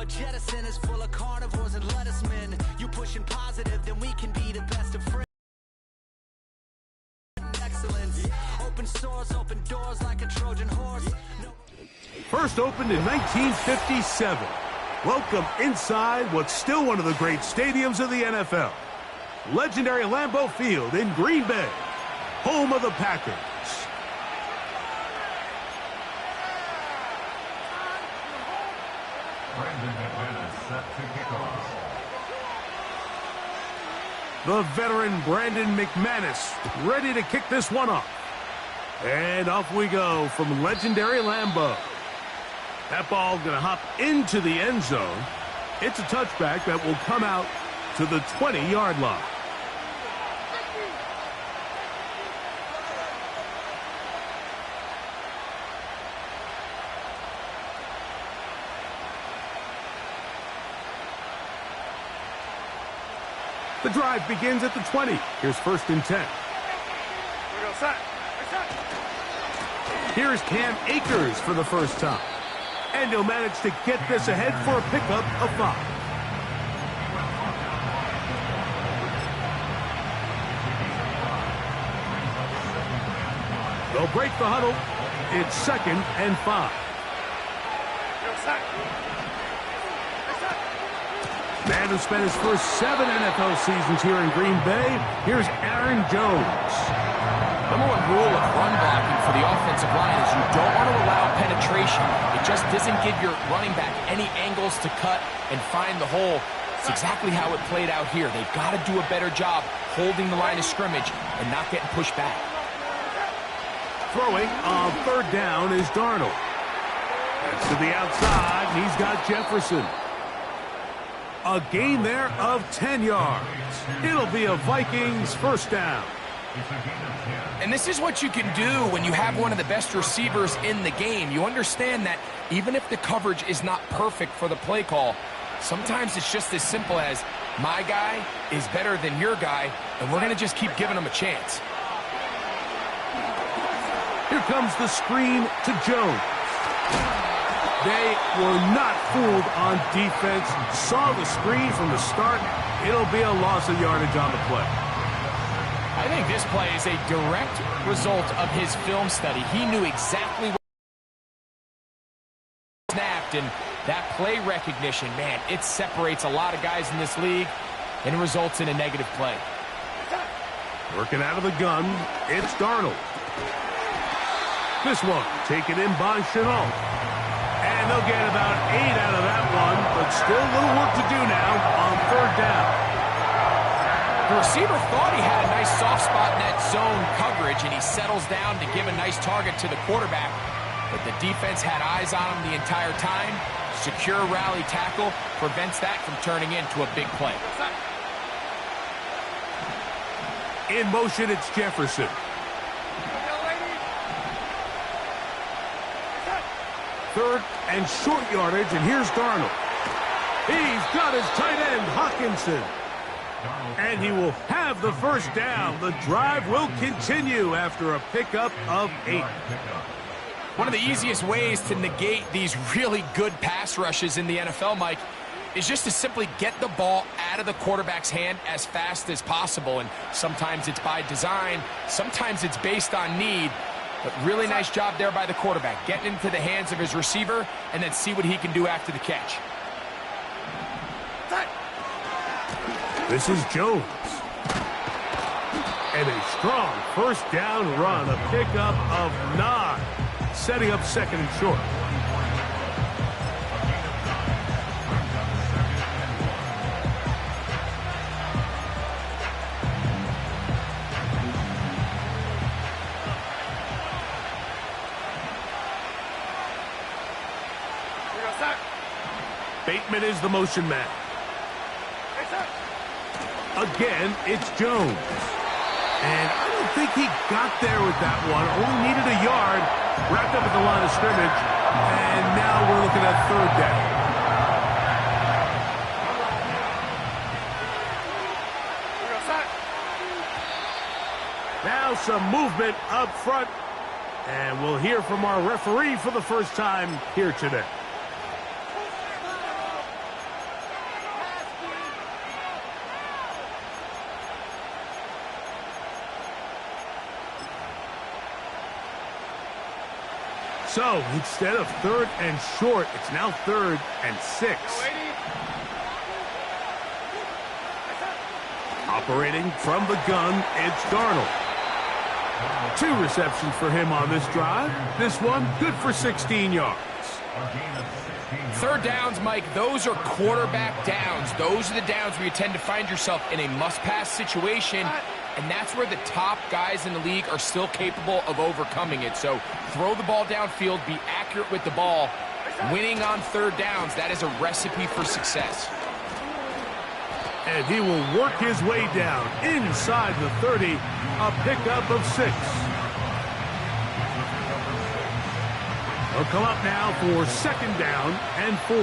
a jettison is full of carnivores and lettuce men. You pushing positive, then we can be the best of friends. Excellence. Open sores, open doors like a Trojan horse. First opened in 1957. Welcome inside what's still one of the great stadiums of the NFL. Legendary Lambeau Field in Green Bay, home of the Packers. The veteran Brandon McManus ready to kick this one off. And off we go from legendary Lambeau. That ball going to hop into the end zone. It's a touchback that will come out to the 20-yard line. The drive begins at the 20. Here's 1st and 10. Here's Cam Akers for the first time. And he'll manage to get this ahead for a pickup of 5. They'll break the huddle. It's 2nd and 5. Man who spent his first 7 NFL seasons here in Green Bay, here's Aaron Jones. Number 1 rule of run blocking for the offensive line is you don't want to allow penetration. It just doesn't give your running back any angles to cut and find the hole. It's exactly how it played out here. They've got to do a better job holding the line of scrimmage and not getting pushed back. Throwing on 3rd down is Darnold. That's to the outside, and he's got Jefferson. A gain there of 10 yards. It'll be a Vikings first down. And this is what you can do when you have one of the best receivers in the game. You understand that even if the coverage is not perfect for the play call, sometimes it's just as simple as my guy is better than your guy, and we're going to just keep giving him a chance. Here comes the screen to Jones. They were not fooled on defense. Saw the screen from the start. It'll be a loss of yardage on the play. I think this play is a direct result of his film study. He knew exactly what snapped, and that play recognition, man, it separates a lot of guys in this league and results in a negative play. Working out of the gun, it's Darnold. This one taken in by Chenault. And they'll get about 8 out of that one, but still a little work to do now on 3rd down. The receiver thought he had a nice soft spot in that zone coverage, and he settles down to give a nice target to the quarterback. But the defense had eyes on him the entire time. Secure rally tackle prevents that from turning into a big play. In motion, it's Jefferson. 3rd and short yardage, and here's Darnold. He's got his tight end, Hockenson. And he will have the first down. The drive will continue after a pickup of 8. One of the easiest ways to negate these really good pass rushes in the NFL, Mike, is just to simply get the ball out of the quarterback's hand as fast as possible. And sometimes it's by design, sometimes it's based on need. But really nice job there by the quarterback, getting into the hands of his receiver and then see what he can do after the catch. This is Jones. And a strong first down run, a pickup of 9, setting up 2nd and short. Bateman is the motion man. Again, it's Jones. And I don't think he got there with that one. Only needed a yard. Wrapped up at the line of scrimmage. And now we're looking at 3rd down. Now some movement up front. And we'll hear from our referee for the first time here today. So instead of 3rd and short, it's now 3rd and 6. Operating from the gun, it's Darnold. 2 receptions for him on this drive. This one good for 16 yards. 3rd downs, Mike, those are quarterback downs. Those are the downs where you tend to find yourself in a must-pass situation, and that's where the top guys in the league are still capable of overcoming it. So throw the ball downfield, be accurate with the ball. Winning on 3rd downs, that is a recipe for success. And he will work his way down inside the 30, a pickup of 6. He'll come up now for 2nd down and 4.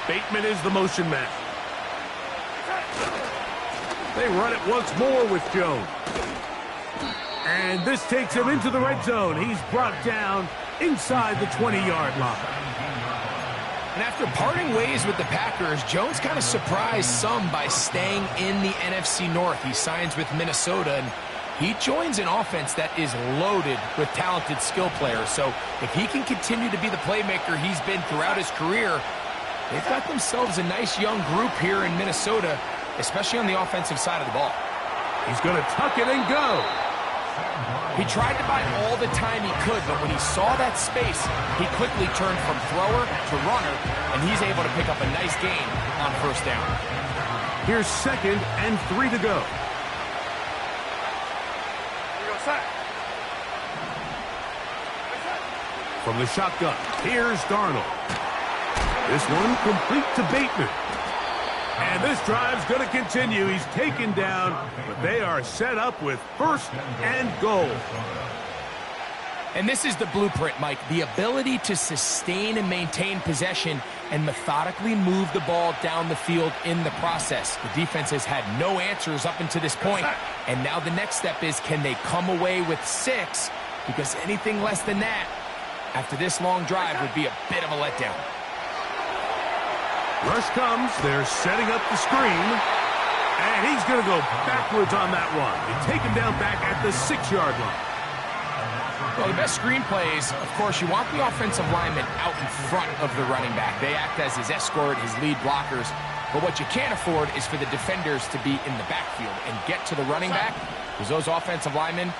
Bateman is the motion man. They run it once more with Jones. And this takes him into the red zone. He's brought down inside the 20-yard line. And after parting ways with the Packers, Jones kind of surprised some by staying in the NFC North. He signs with Minnesota, and he joins an offense that is loaded with talented skill players. So if he can continue to be the playmaker he's been throughout his career, they've got themselves a nice young group here in Minnesota, especially on the offensive side of the ball. He's going to tuck it and go. He tried to buy all the time he could, but when he saw that space, he quickly turned from thrower to runner, and he's able to pick up a nice gain on 1st down. Here's 2nd and 3 to go. From the shotgun, here's Darnold. This one complete to Bateman. And this drive's going to continue. He's taken down, but they are set up with 1st and goal. And this is the blueprint, Mike. The ability to sustain and maintain possession and methodically move the ball down the field in the process. The defense has had no answers up until this point, and now the next step is, can they come away with 6? Because anything less than that, after this long drive, would be a bit of a letdown. Rush comes. They're setting up the screen. And he's going to go backwards on that one. They take him down back at the 6-yard line. Well, the best screen plays, of course, you want the offensive lineman out in front of the running back. They act as his escort, his lead blockers. But what you can't afford is for the defenders to be in the backfield and get to the running back, because those offensive linemen,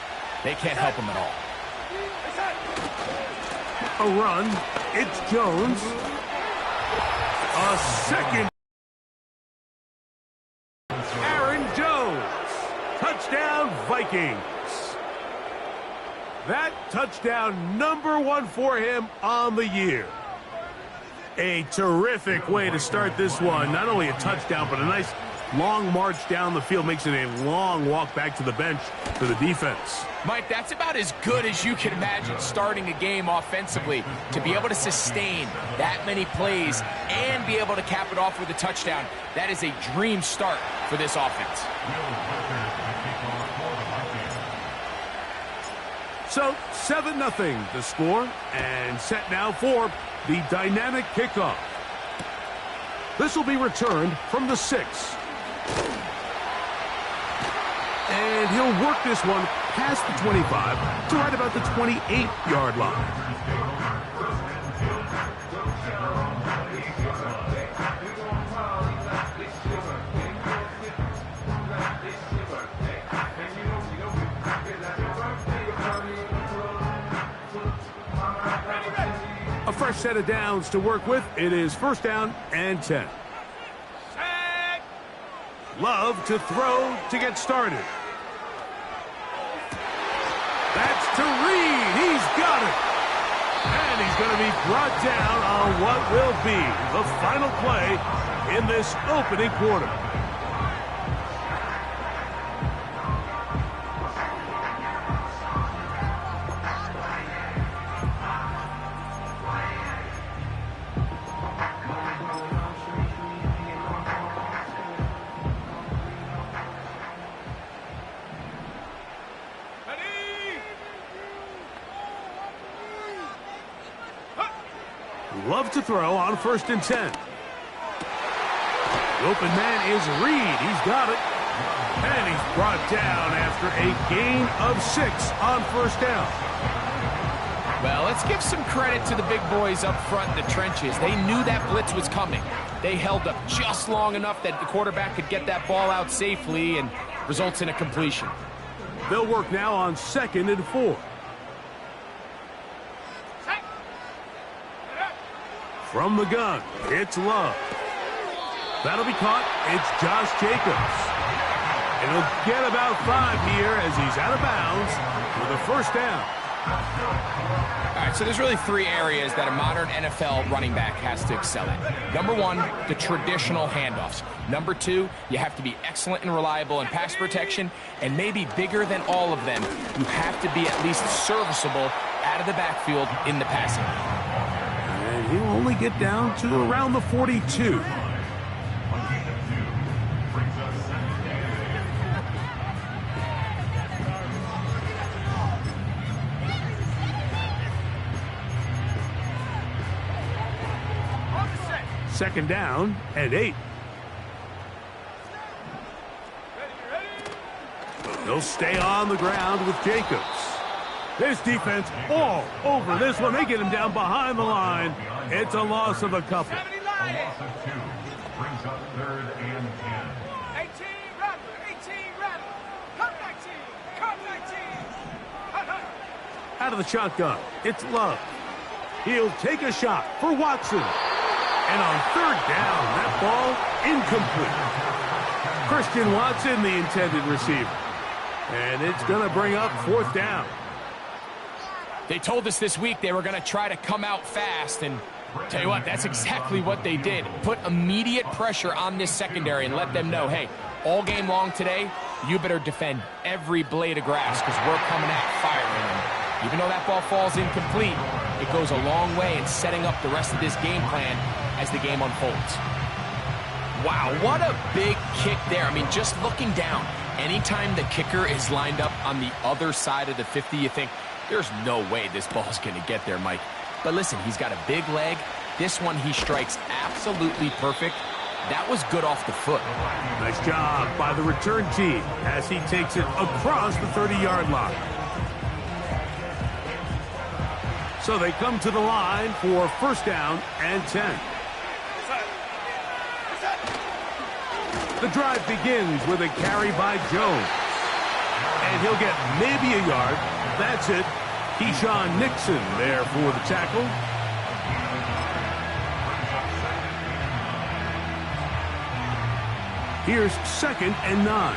they can't help him at all. A run. It's Jones. A 2nd. Aaron Jones. Touchdown, Vikings. That touchdown number 1 for him on the year. A terrific way to start this one. Not only a touchdown, but a nice long march down the field. Makes it a long walk back to the bench for the defense. Mike, that's about as good as you can imagine starting a game offensively. To be able to sustain that many plays and be able to cap it off with a touchdown, that is a dream start for this offense. So 7-0 the score, and set now for the dynamic kickoff. This will be returned from the 6. And he'll work this one past the 25 to right about the 28-yard line. A fresh set of downs to work with. It is 1st down and 10. Love to throw to get started. That's to Reed. He's got it. And he's going to be brought down on what will be the final play in this opening quarter. Love to throw on 1st and 10. The open man is Reed. He's got it. And he's brought down after a gain of 6 on first down. Well, let's give some credit to the big boys up front in the trenches. They knew that blitz was coming. They held up just long enough that the quarterback could get that ball out safely and results in a completion. They'll work now on 2nd and 4. From the gun, it's Love. That'll be caught. It's Josh Jacobs. And he'll get about 5 here as he's out of bounds with a first down. All right, so there's really 3 areas that a modern NFL running back has to excel at. Number 1, the traditional handoffs. Number 2, you have to be excellent and reliable in pass protection. And maybe bigger than all of them, you have to be at least serviceable out of the backfield in the passing. And he'll only get down to around the 42. Second down and 8. They'll stay on the ground with Jacobs. This defense all over this one. They get him down behind the line. It's a loss of a couple. Loss of 2. Brings up 3rd and 10. 18, Rattler, 18, Rattler. Cut 19, cut 19. Cut, cut. Out of the shotgun, it's Love. He'll take a shot for Watson. And on 3rd down, that ball incomplete. Christian Watson, the intended receiver. And it's going to bring up 4th down. They told us this week they were going to try to come out fast, and tell you what, that's exactly what they did. Put immediate pressure on this secondary and let them know, hey, all game long today, you better defend every blade of grass because we're coming out firing. And even though that ball falls incomplete, it goes a long way in setting up the rest of this game plan as the game unfolds. Wow, what a big kick there. I mean, just looking down, anytime the kicker is lined up on the other side of the 50, you think, there's no way this ball's going to get there, Mike. But listen, he's got a big leg. This one he strikes absolutely perfect. That was good off the foot. Nice job by the return team as he takes it across the 30-yard line. So they come to the line for first down and 10. The drive begins with a carry by Jones. And he'll get maybe a yard. That's it. Keyshawn Nixon there for the tackle. Here's 2nd and 9.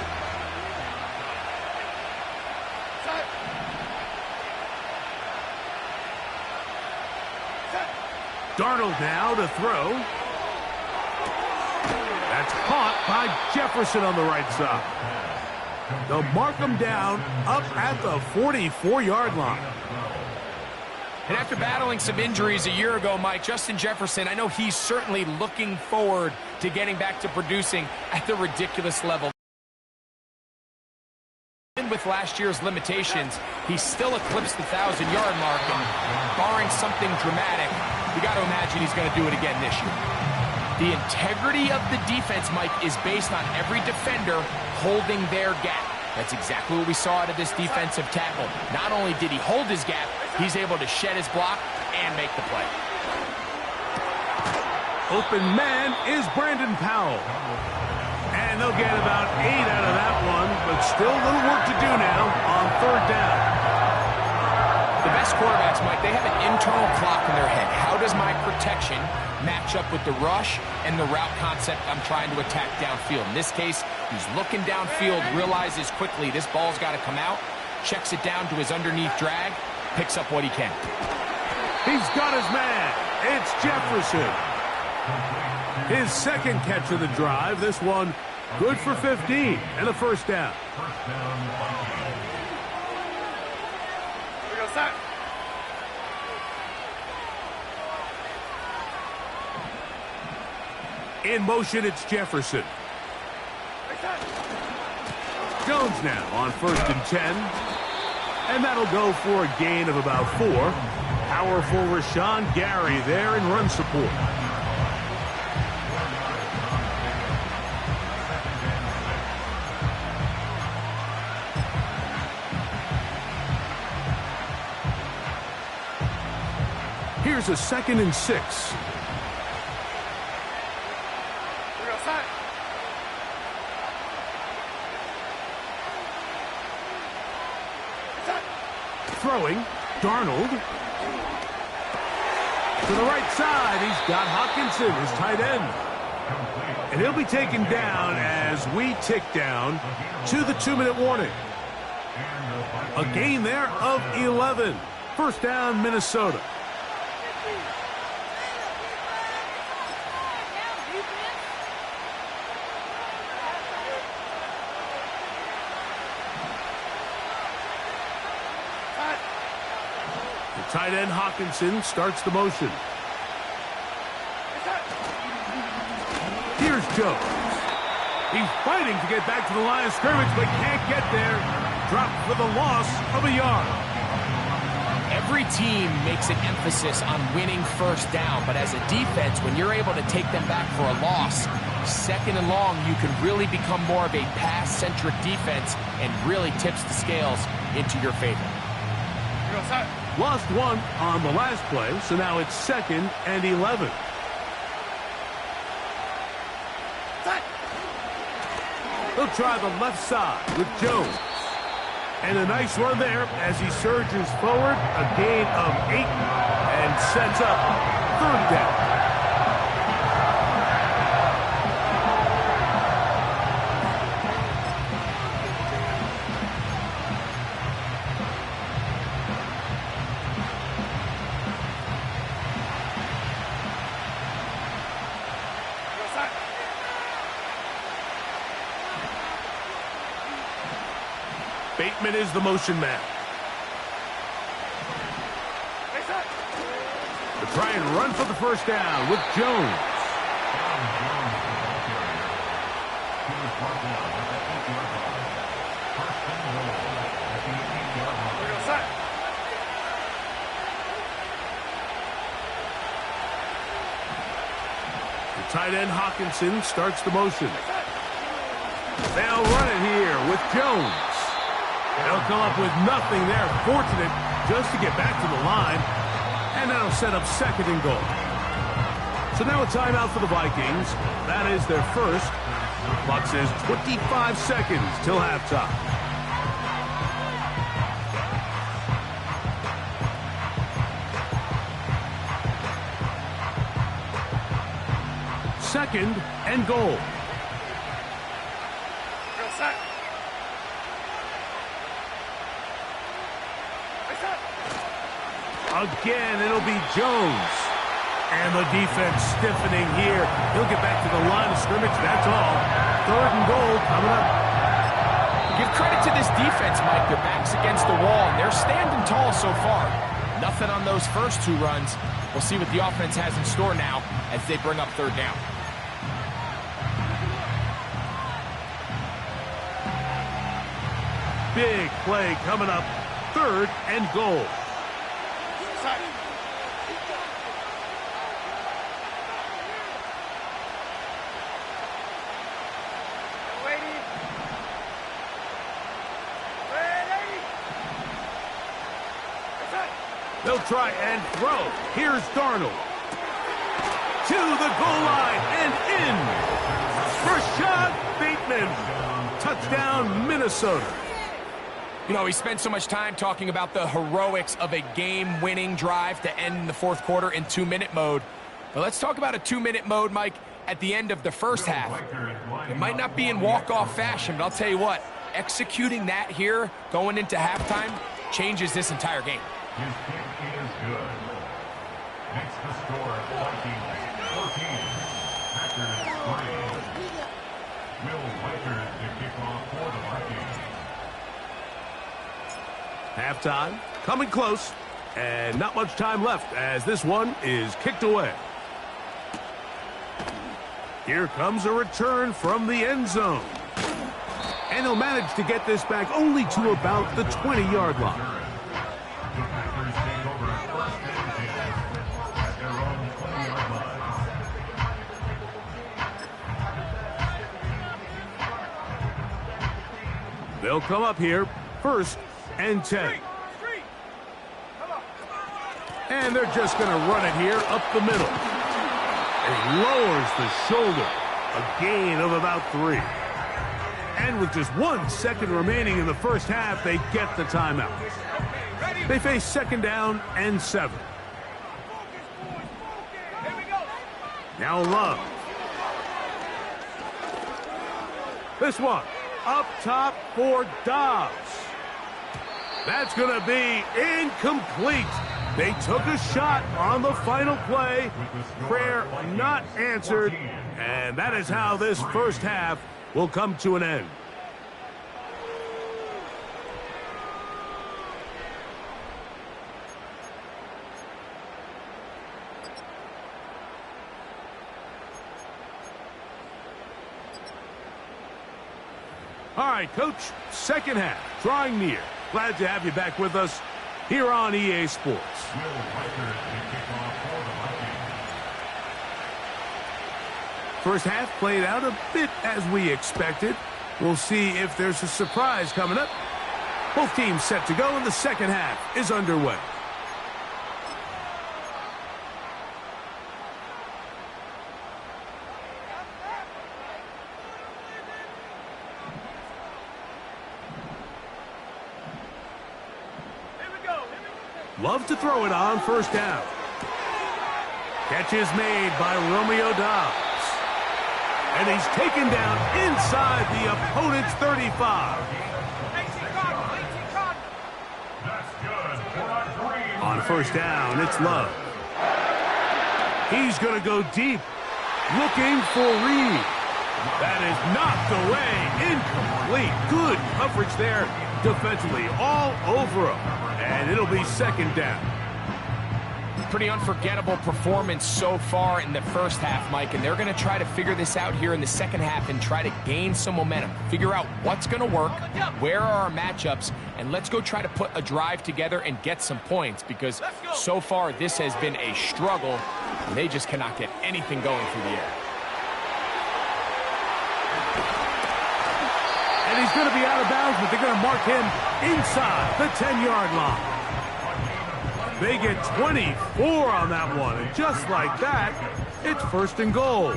Darnold now to throw. That's caught by Jefferson on the right side. They'll mark him down up at the 44-yard line. And after battling some injuries a year ago, Mike, Justin Jefferson, I know he's certainly looking forward to getting back to producing at the ridiculous level. With last year's limitations, he still eclipsed the 1,000-yard mark, and barring something dramatic, you got to imagine he's going to do it again this year. The integrity of the defense, Mike, is based on every defender holding their gap. That's exactly what we saw out of this defensive tackle. Not only did he hold his gap, he's able to shed his block and make the play. Open man is Brandon Powell. And they'll get about 8 out of that one, but still a little work to do now on 3rd down. The best quarterbacks, Mike, they have an internal clock in their head. How does my protection match up with the rush and the route concept I'm trying to attack downfield? In this case, he's looking downfield, realizes quickly this ball's got to come out, checks it down to his underneath drag, picks up what he can. He's got his man. It's Jefferson. His 2nd catch of the drive. This one good for 15 and a first down. First down, Vikings. We go set. In motion, it's Jefferson. Jones now on 1st and 10. And that'll go for a gain of about 4. Powerful Rashawn Gary there in run support. Here's a 2nd and 6. We're outside. Throwing, Darnold. To the right side, he's got Hockenson, his tight end. And he'll be taken down as we tick down to the 2-minute warning. A gain there of 11. First down, Minnesota. The tight end Hockenson starts the motion. Here's Jones. He's fighting to get back to the line of scrimmage, but can't get there. Dropped for the loss of a yard. Every team makes an emphasis on winning first down, but as a defense, when you're able to take them back for a loss, 2nd and long, you can really become more of a pass-centric defense and really tips the scales into your favor. We're outside. Lost one on the last play, so now it's 2nd and 11. They'll try the left side with Jones. And a nice run there as he surges forward, a gain of 8, and sets up 3rd down. We're outside. Bateman is the motion man. To try and run for the first down with Jones. We're outside. The tight end Hockenson starts the motion. They'll run it here with Jones. They'll come up with nothing there. Fortunate just to get back to the line. And that'll set up 2nd and goal. So now a timeout for the Vikings. That is their first. Clock says 25 seconds till halftime. Second and goal. We're outside. Again, it'll be Jones. And the defense stiffening here. He'll get back to the line of scrimmage, that's all. 3rd and goal coming up. Give credit to this defense, Mike. Their back's against the wall, and they're standing tall so far. Nothing on those first 2 runs. We'll see what the offense has in store now as they bring up 3rd down. Big play coming up. 3rd and goal. Outside. Waiting. Ready. Outside. They'll try and throw. Here's Darnold. To the goal line and in. Rashad Bateman. Touchdown, Minnesota. You know, we spent so much time talking about the heroics of a game-winning drive to end the 4th quarter in 2-minute mode. But let's talk about a 2-minute mode, Mike, at the end of the first half. It might not be in walk-off fashion, but I'll tell you what, executing that here going into halftime changes this entire game. His kick is good. Makes the score Vikings 14, Packers 3. Will Weichert to kick off for the Vikings. Halftime coming close, and not much time left as this one is kicked away. Here comes a return from the end zone. And he'll manage to get this back only to about the 20-yard line. The Packers take over 1st and 10 at their own 20-yard line. They'll come up here 1st and 10. Street. Come on. And they're just going to run it here up the middle. And he lowers the shoulder. A gain of about 3. And with just 1 second remaining in the first half, they get the timeout. They face 2nd down and 7. Here we go. Now Love. This one up top for Dobbs. That's going to be incomplete. They took a shot on the final play. Prayer not answered. And that is how this first half will come to an end. All right, Coach, second half, drawing near. Glad to have you back with us here on EA Sports. First half played out a bit as we expected. We'll see if there's a surprise coming up. Both teams set to go, and the second half is underway. Love to throw it on first down. Catch is made by Romeo Dobbs. And he's taken down inside the opponent's 35. On first down, it's Love. He's going to go deep, looking for Reed. That is knocked away, incomplete. Good coverage there defensively, all over him. And it'll be 2nd down. Pretty unforgettable performance so far in the first half, Mike, and they're going to try to figure this out here in the second half and try to gain some momentum, figure out what's going to work, where are our matchups, and let's go try to put a drive together and get some points, because so far this has been a struggle, and they just cannot get anything going through the air. And he's going to be out of bounds, but they're going to mark him inside the 10-yard line. They get 24 on that one, and just like that, it's 1st and goal.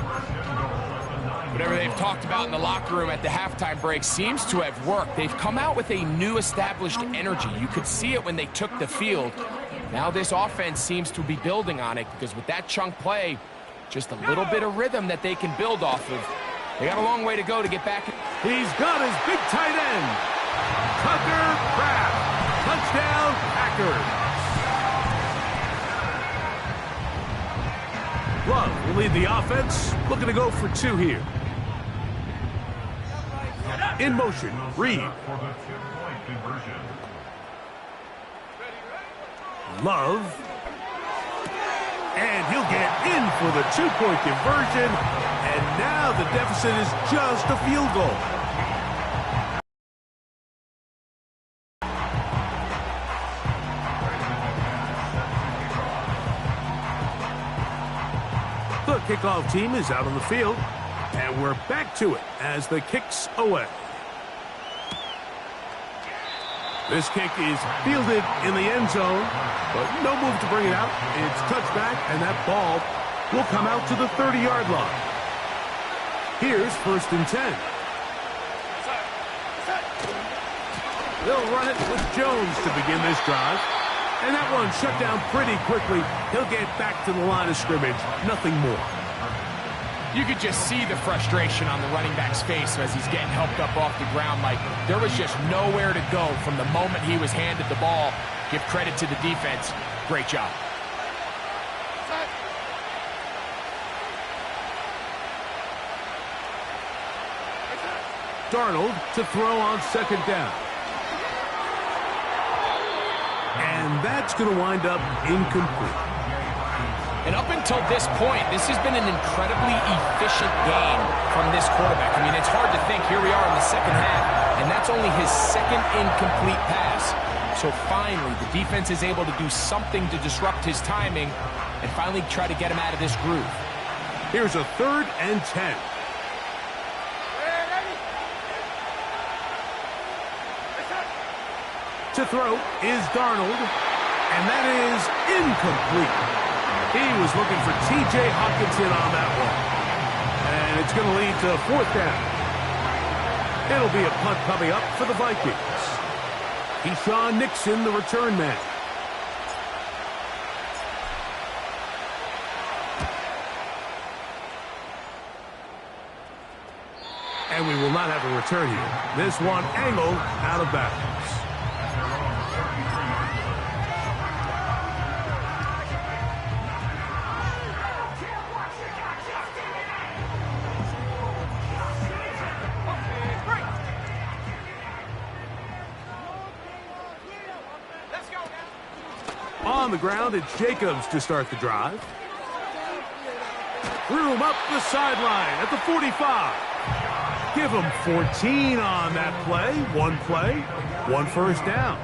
Whatever they've talked about in the locker room at the halftime break seems to have worked. They've come out with a new established energy. You could see it when they took the field. Now this offense seems to be building on it, because with that chunk play, just a little bit of rhythm that they can build off of. They got a long way to go to get back. He's got his big tight end, Tucker Kraft. Touchdown, Packers. Love will lead the offense, looking to go for 2 here. In motion, Reed. Love. And he'll get in for the 2-point conversion. And now the deficit is just a field goal. The kickoff team is out on the field, and we're back to it as the kick's away. This kick is fielded in the end zone, but no move to bring it out. It's touchback, and that ball will come out to the 30-yard line. Here's 1st and 10. They'll run it with Jones to begin this drive. And that one shut down pretty quickly. He'll get back to the line of scrimmage. Nothing more. You could just see the frustration on the running back's face as he's getting helped up off the ground. Like, there was just nowhere to go from the moment he was handed the ball. Give credit to the defense. Great job. Darnold to throw on 2nd down. And that's going to wind up incomplete. And up until this point, this has been an incredibly efficient game from this quarterback. I mean, it's hard to think. Here we are in the second half, and that's only his 2nd incomplete pass. So finally, the defense is able to do something to disrupt his timing and finally try to get him out of this groove. Here's a 3rd and 10. To throw is Darnold, And that is incomplete. He was looking for T.J. Hockenson on that one. And it's going to lead to 4th down. It'll be a punt coming up for the Vikings. Keyshawn Nixon, the return man. And we will not have a return here. This one angled out of bounds. On the ground, it's Jacobs to start the drive. Threw him up the sideline at the 45. Give him 14 on that play. One 1st down.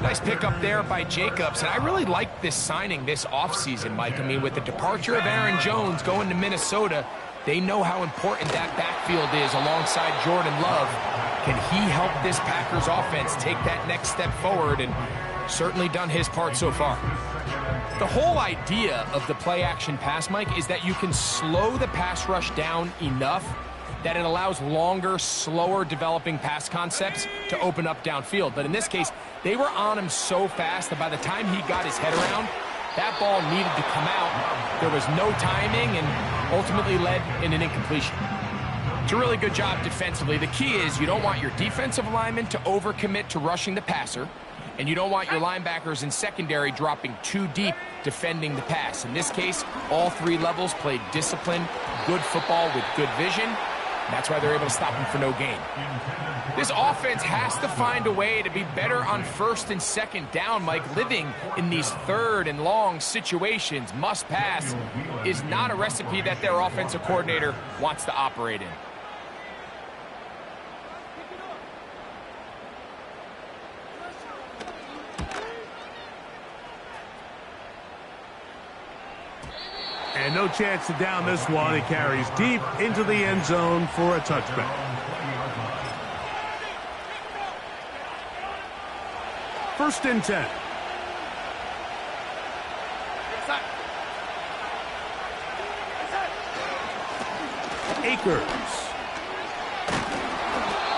Nice pickup there by Jacobs, and I really like this signing this offseason, Mike. I mean, with the departure of Aaron Jones going to Minnesota, they know how important that backfield is alongside Jordan Love. Can he help this Packers offense take that next step forward? And certainly done his part so far. The whole idea of the play-action pass, Mike, is that you can slow the pass rush down enough that it allows longer, slower developing pass concepts to open up downfield. But in this case, they were on him so fast that by the time he got his head around, that ball needed to come out. There was no timing and ultimately led in an incompletion. It's a really good job defensively. The key is you don't want your defensive linemen to overcommit to rushing the passer, and you don't want your linebackers in secondary dropping too deep defending the pass. In this case, all 3 levels played disciplined, good football with good vision. That's why they're able to stop him for no gain. This offense has to find a way to be better on 1st and 2nd down, Mike. Living in these 3rd and long situations, must pass, is not a recipe that their offensive coordinator wants to operate in. And no chance to down this one. He carries deep into the end zone for a touchback. First and 10. Akers.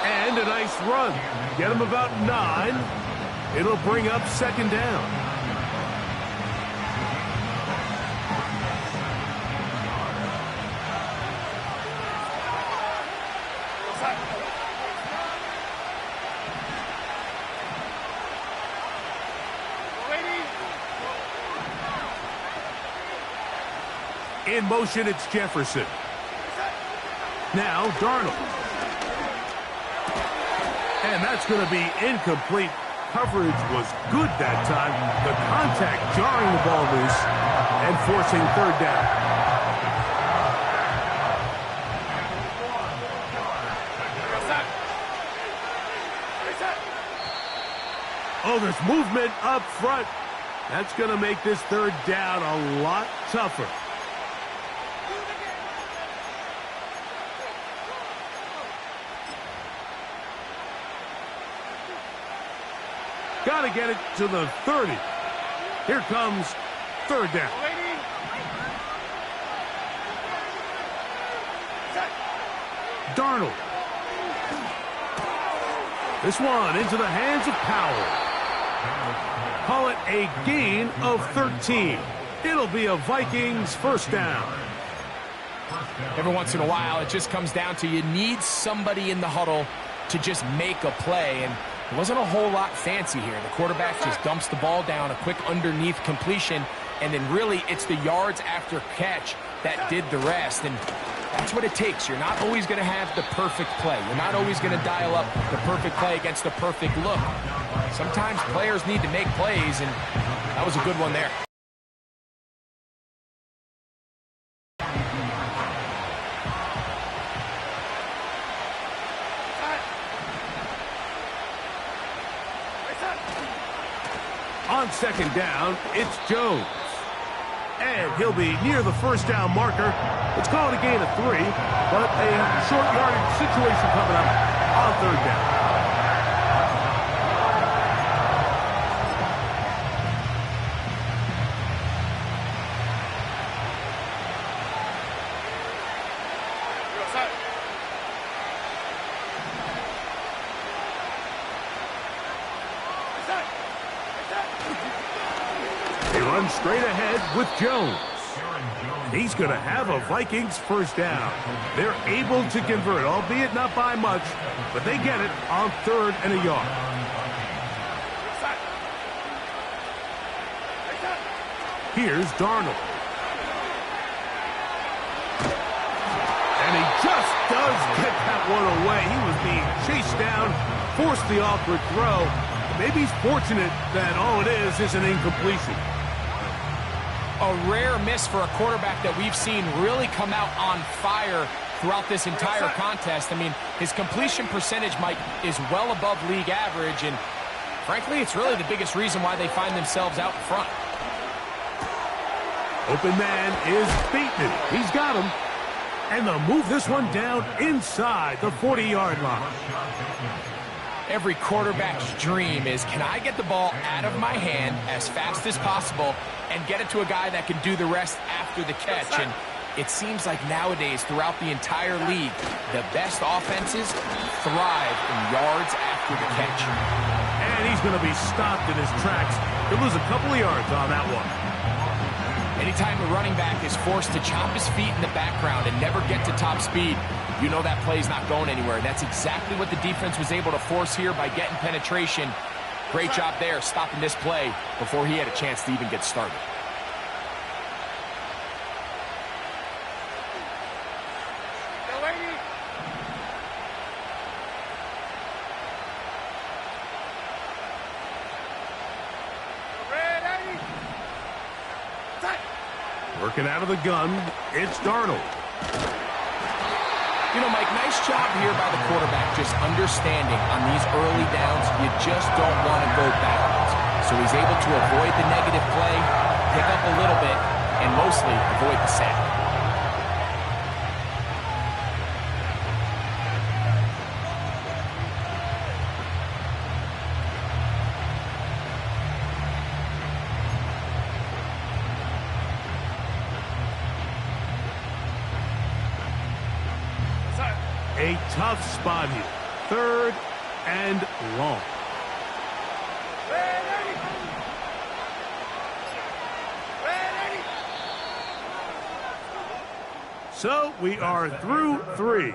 And a nice run. Get him about 9. It'll bring up 2nd down. In motion, it's Jefferson. Now, Darnold. And that's going to be incomplete. Coverage was good that time. The contact jarring the ball loose and forcing 3rd down. Oh, there's movement up front. That's going to make this 3rd down a lot tougher. Got to get it to the 30. Here comes 3rd down. Darnold. This one into the hands of Powell. Call it a gain of 13. It'll be a Vikings 1st down. Every once in a while, it just comes down to you need somebody in the huddle to just make a play, and it wasn't a whole lot fancy here. The quarterback just dumps the ball down, a quick underneath completion, and then really it's the yards after catch that did the rest. And that's what it takes. You're not always going to have the perfect play. You're not always going to dial up the perfect play against the perfect look. Sometimes players need to make plays, and that was a good one there. On 2nd down, it's Jones. And he'll be near the 1st down marker. Let's call it a gain of 3, but a short yardage situation coming up on 3rd down. straight ahead with Jones. He's going to have a Vikings first down. They're able to convert, albeit not by much, but they get it on 3rd and a yard. Here's Darnold. And he just does get that one away. He was being chased down, forced the awkward throw. Maybe he's fortunate that all it is an incompletion. A rare miss for a quarterback that we've seen really come out on fire throughout this entire contest. I mean, his completion percentage, Mike, is well above league average, and frankly, it's really the biggest reason why they find themselves out in front. Open man is Bateman. He's got him. And they'll move this one down inside the 40-yard line. Every quarterback's dream is, can I get the ball out of my hand as fast as possible and get it to a guy that can do the rest after the catch? And it seems like nowadays, throughout the entire league, the best offenses thrive in yards after the catch. And he's going to be stopped in his tracks. He'll lose a couple of yards on that one. Anytime the running back is forced to chop his feet in the background and never get to top speed, you know that play's not going anywhere. That's exactly what the defense was able to force here by getting penetration. Great job there, stopping this play before he had a chance to even get started. Working out of the gun, it's Darnold. You know, Mike, nice job here by the quarterback, just understanding on these early downs, you just don't want to go backwards. So he's able to avoid the negative play, pick up a little bit, and mostly avoid the sack. A tough spot here. 3rd and long. So we are through 3.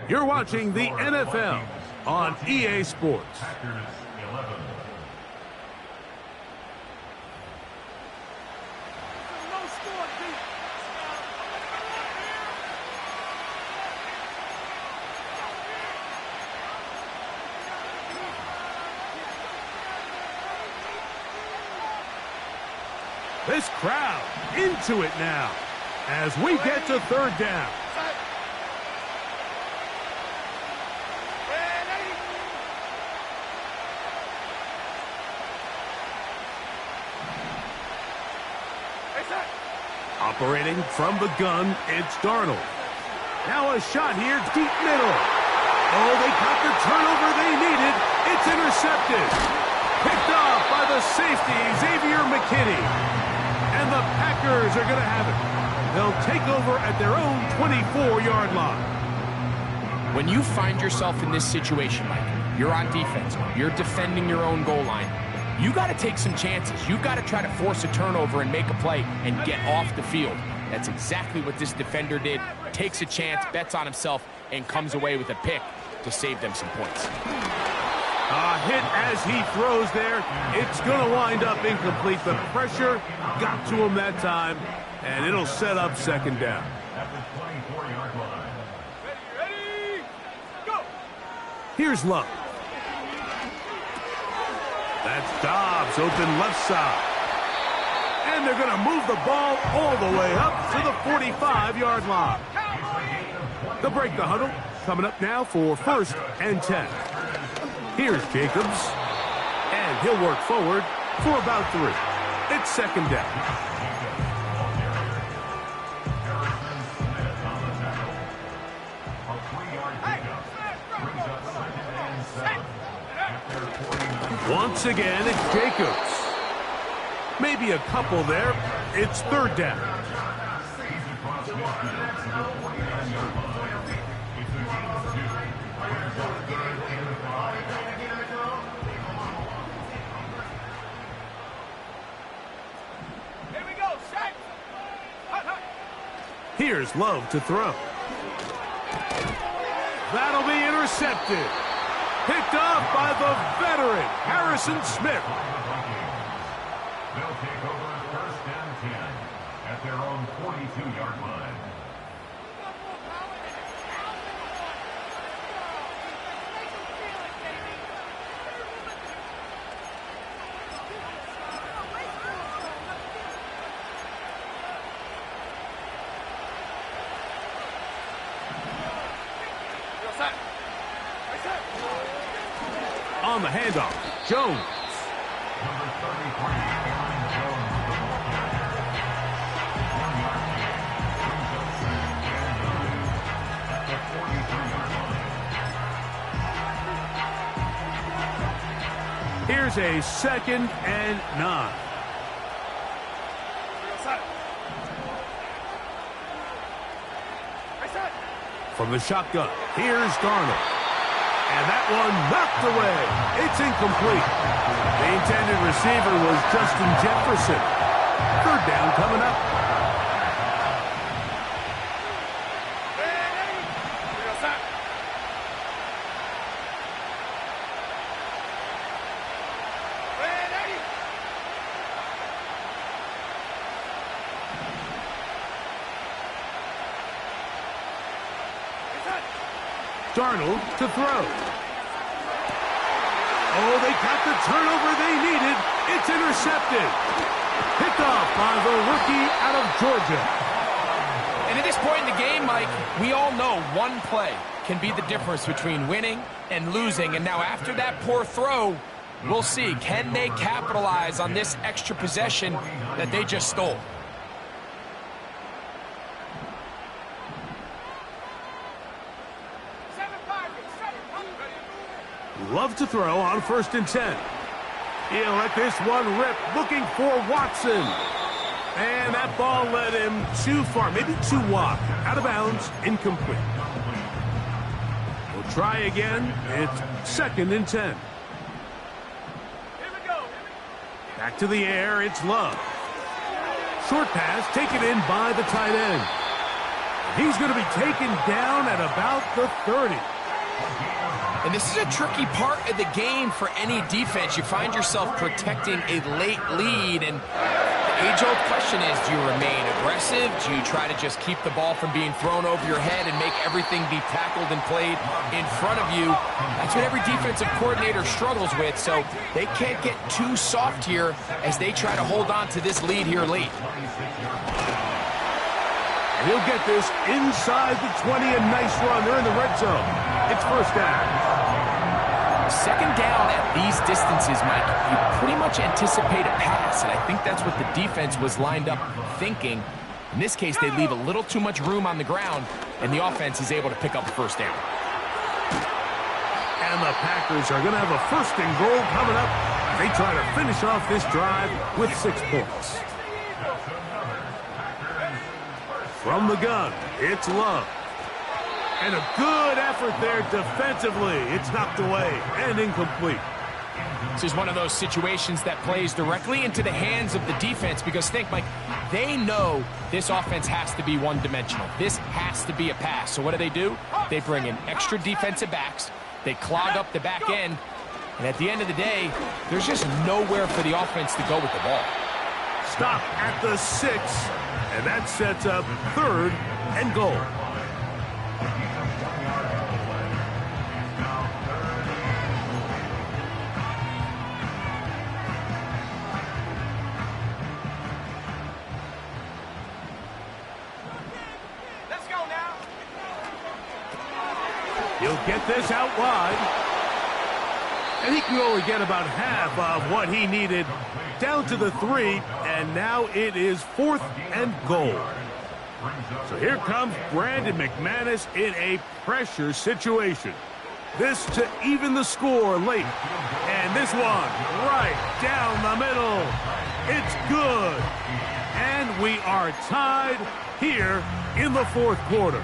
You're watching the NFL on EA Sports. This crowd into it now as we get to 3rd down. Operating from the gun, it's Darnold. Now a shot here, deep middle. Oh, they got the turnover they needed. It's intercepted. Picked off by the safety, Xavier McKinney. And the Packers are going to have it. They'll take over at their own 24-yard line. When you find yourself in this situation, Mike, you're on defense, you're defending your own goal line, you got to take some chances. You got to try to force a turnover and make a play and get off the field. That's exactly what this defender did. Takes a chance, bets on himself, and comes away with a pick to save them some points. A hit as he throws there. It's going to wind up incomplete. The pressure got to him that time, and it'll set up 2nd down. Here's Love. That's Dobbs, open left side. And they're going to move the ball all the way up to the 45-yard line. They'll break the huddle. Coming up now for 1st and 10. Here's Jacobs, and he'll work forward for about 3. It's 2nd down. Once again, it's Jacobs. Maybe a couple there. It's 3rd down. Here's Love to throw. That'll be intercepted. Picked off by the veteran, Harrison Smith. They'll take over 1st and 10 at their own 42-yard line. On the handoff, Jones. Number 33, Aaron Jones, the ball carrier. 1 yard gain. Brings up 2nd and 9 at the 43-yard line. Here's a 2nd and 9. From the shotgun, here's Darnold. And that one knocked away. It's incomplete. The intended receiver was Justin Jefferson. 3rd down coming up. Darnold to throw. Oh, they got the turnover they needed. It's intercepted. Picked off by the rookie out of Georgia. And at this point in the game, Mike, we all know one play can be the difference between winning and losing. And now after that poor throw, we'll see. Can they capitalize on this extra possession that they just stole? Love to throw on 1st and 10. He'll let this one rip, looking for Watson. And that ball led him too far, maybe too wide. Out of bounds, incomplete. We'll try again. It's 2nd and 10. Back to the air, it's Love. Short pass, taken in by the tight end. He's going to be taken down at about the 30. And this is a tricky part of the game for any defense. You find yourself protecting a late lead, and the age-old question is, do you remain aggressive? Do you try to just keep the ball from being thrown over your head and make everything be tackled and played in front of you? That's what every defensive coordinator struggles with, so they can't get too soft here as they try to hold on to this lead here late. And he'll get this inside the 20, a nice run. They're in the red zone. It's 1st down. 2nd down at these distances, Mike, you pretty much anticipate a pass, and I think that's what the defense was lined up thinking. In this case, they leave a little too much room on the ground, and the offense is able to pick up a 1st down. And the Packers are going to have a 1st and goal coming up. They try to finish off this drive with 6 points. From the gun, it's Love. And a good effort there defensively. It's knocked away and incomplete. This is one of those situations that plays directly into the hands of the defense because think, Mike, they know this offense has to be one-dimensional. This has to be a pass. So what do? They bring in extra defensive backs. They clog up the back end. And at the end of the day, there's just nowhere for the offense to go with the ball. Stop at the 6. And that sets up 3rd and goal. Let's go now. He'll get this out wide. And he can only get about half of what he needed. Down to the 3, and now it is 4th and goal. So here comes Brandon McManus in a pressure situation. This to even the score late. And this one right down the middle. It's good. And we are tied here in the 4th quarter.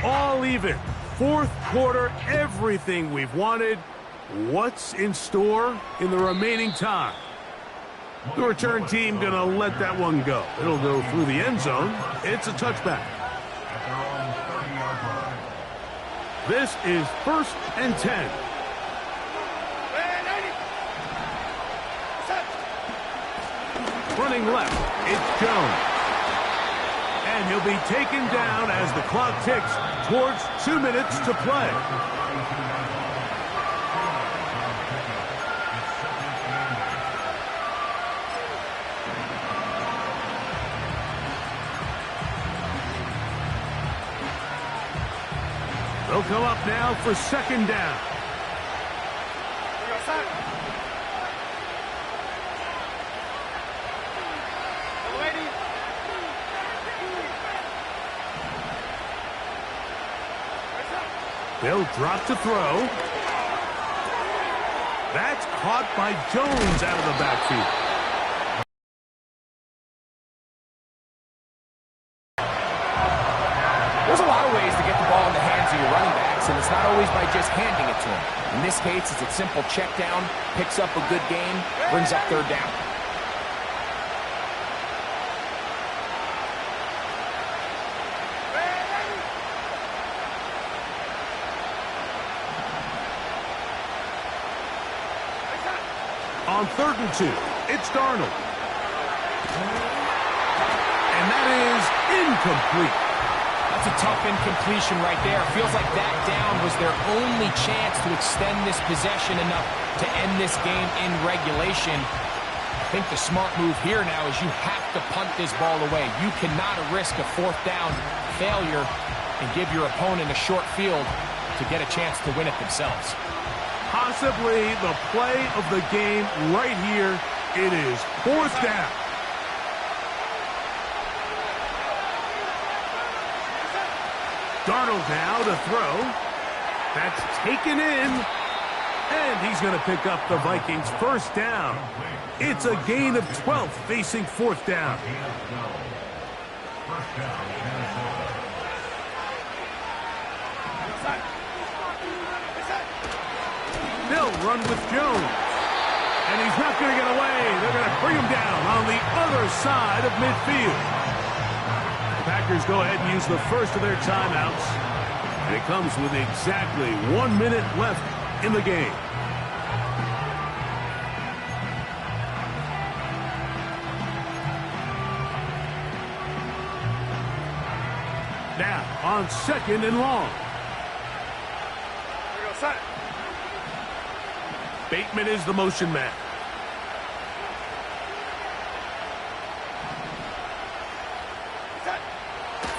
All even. 4th quarter, everything we've wanted. What's in store in the remaining time? The return team going to let that one go. It'll go through the end zone. It's a touchback. At their own 30-yard line. This is 1st and 10. Running left, it's Jones. And he'll be taken down as the clock ticks towards 2 minutes to play. They'll come up now for 2nd down. They'll drop to throw. That's caught by Jones out of the backfield. There's a lot of ways to get the ball in the hands of your running backs, and it's not always by just handing it to them. In this case, it's a simple check down, picks up a good gain, brings up 3rd down. On 3rd and 2, it's Darnold. And that is incomplete. That's a tough incompletion right there. Feels like that down was their only chance to extend this possession enough to end this game in regulation. I think the smart move here now is you have to punt this ball away. You cannot risk a 4th down failure and give your opponent a short field to get a chance to win it themselves. Possibly the play of the game right here. It is 4th down. Darnold now to throw. That's taken in. And he's going to pick up the Vikings' 1st down. It's a gain of 12 facing 4th down. First down, Minnesota. They'll run with Jones. And he's not going to get away. They're going to bring him down on the other side of midfield. The Packers go ahead and use the first of their timeouts. And it comes with exactly 1 minute left in the game. Now on 2nd and long. Bateman is the motion man.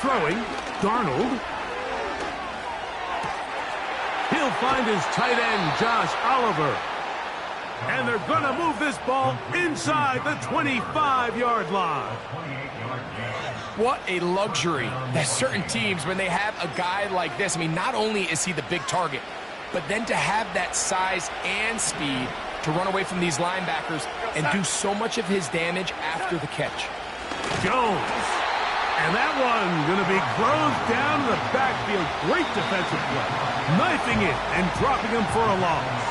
Throwing, Darnold. He'll find his tight end, Josh Oliver. And they're going to move this ball inside the 25-yard line. What a luxury that certain teams, when they have a guy like this, I mean, not only is he the big target, but then to have that size and speed to run away from these linebackers and do so much of his damage after the catch. Jones. And that one going to be closed down in the backfield. Great defensive play. Knifing it and dropping him for a loss.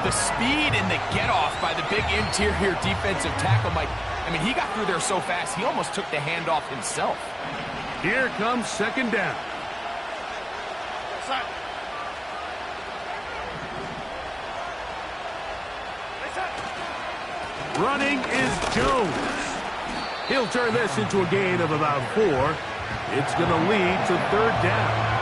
The speed and the get-off by the big interior defensive tackle, Mike. I mean, he got through there so fast, he almost took the handoff himself. Here comes 2nd down. Running is Jones. He'll turn this into a gain of about 4. It's going to lead to 3rd down.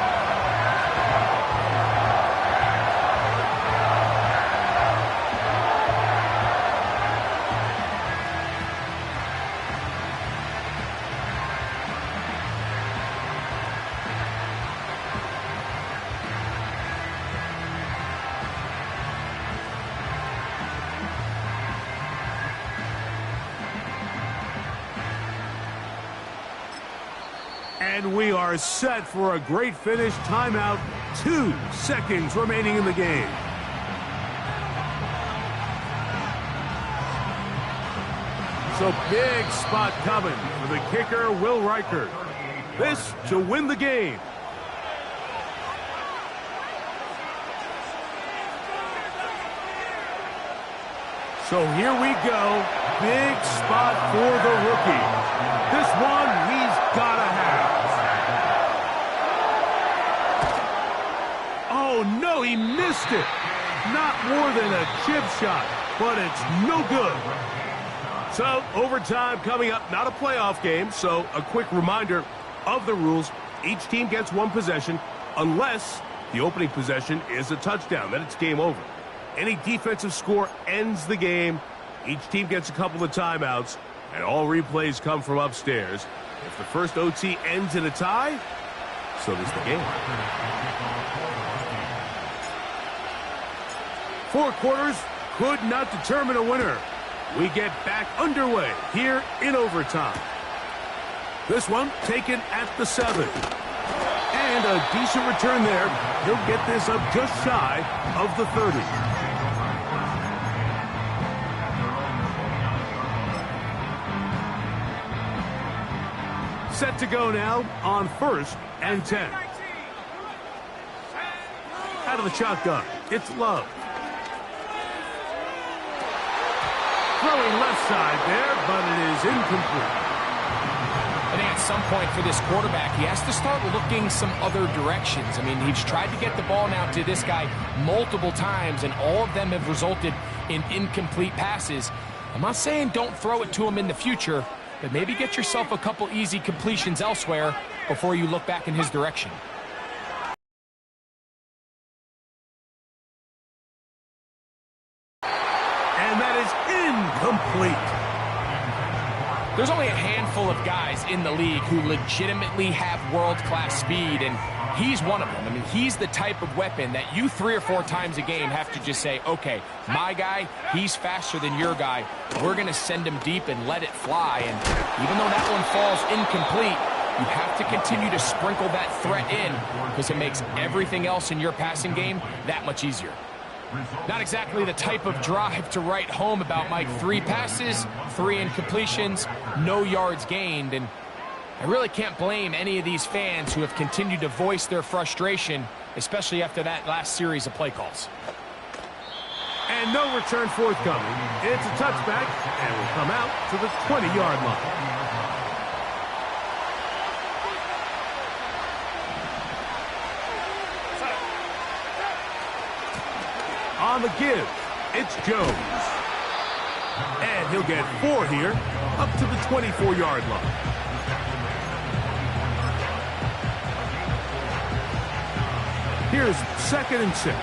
And we are set for a great finish. Timeout. 2 seconds remaining in the game. So big spot coming for the kicker, Will Reichert. This to win the game. So here we go. Big spot for the rookie. This one he's got to have. Oh, no, he missed it. Not more than a chip shot, but it's no good. So, overtime coming up, not a playoff game, so a quick reminder of the rules. Each team gets one possession unless the opening possession is a touchdown. Then it's game over. Any defensive score ends the game. Each team gets a couple of timeouts, and all replays come from upstairs. If the first OT ends in a tie, so does the game. 4 quarters could not determine a winner. We get back underway here in overtime. This one taken at the 7. And a decent return there. He'll get this up just shy of the 30. Set to go now on 1st and 10. Out of the shotgun, it's Love. Throwing left side there, but it is incomplete. I think at some point for this quarterback, he has to start looking some other directions. I mean, he's tried to get the ball now to this guy multiple times, and all of them have resulted in incomplete passes. I'm not saying don't throw it to him in the future, but maybe get yourself a couple easy completions elsewhere before you look back in his direction. And that is incomplete. There's only a handful of guys in the league who legitimately have world-class speed, and he's one of them. I mean, he's the type of weapon that you 3 or 4 times a game have to just say, okay, my guy, he's faster than your guy. We're going to send him deep and let it fly. And even though that one falls incomplete, you have to continue to sprinkle that threat in because it makes everything else in your passing game that much easier. Not exactly the type of drive to write home about, Mike. 3 passes, 3 incompletions, no yards gained. And I really can't blame any of these fans who have continued to voice their frustration, especially after that last series of play calls. And no return forthcoming. It's a touchback, and will come out to the 20-yard line. On the give, it's Jones. And he'll get 4 here, up to the 24-yard line. Here's 2nd and 6.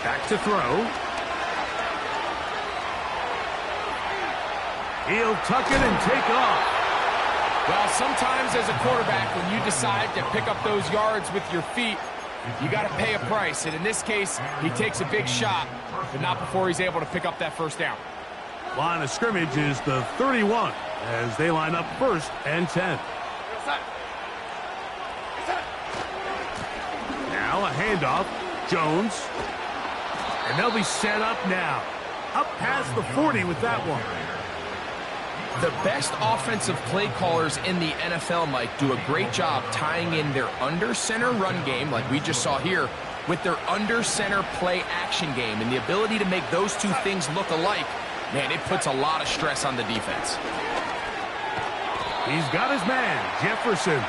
Back to throw. He'll tuck it and take off. Well, sometimes as a quarterback, when you decide to pick up those yards with your feet, you got to pay a price. And in this case, he takes a big shot, but not before he's able to pick up that first down. Line of scrimmage is the 31 as they line up 1st and 10. Now a handoff. Jones. And they'll be set up now. Up past the 40 with that one. The best offensive play callers in the NFL, Mike, do a great job tying in their under-center run game, like we just saw here, with their under-center play action game. And the ability to make those 2 things look alike, man, it puts a lot of stress on the defense. He's got his man, Jefferson.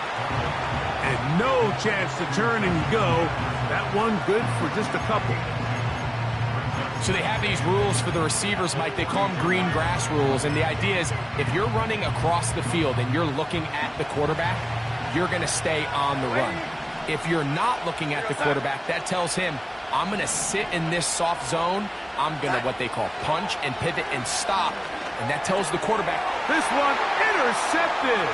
And no chance to turn and go. That one good for just a couple. So they have these rules for the receivers, Mike. They call them green grass rules. And the idea is if you're running across the field and you're looking at the quarterback, you're going to stay on the run. If you're not looking at the quarterback, that tells him, I'm going to sit in this soft zone. I'm going to what they call punch and pivot and stop. And that tells the quarterback. This one intercepted.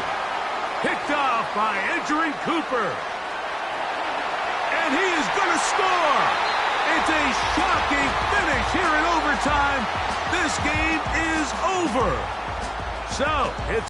Picked off by Edgerrin Cooper. And he is going to score. It's a shocking finish here in overtime. This game is over. So, it's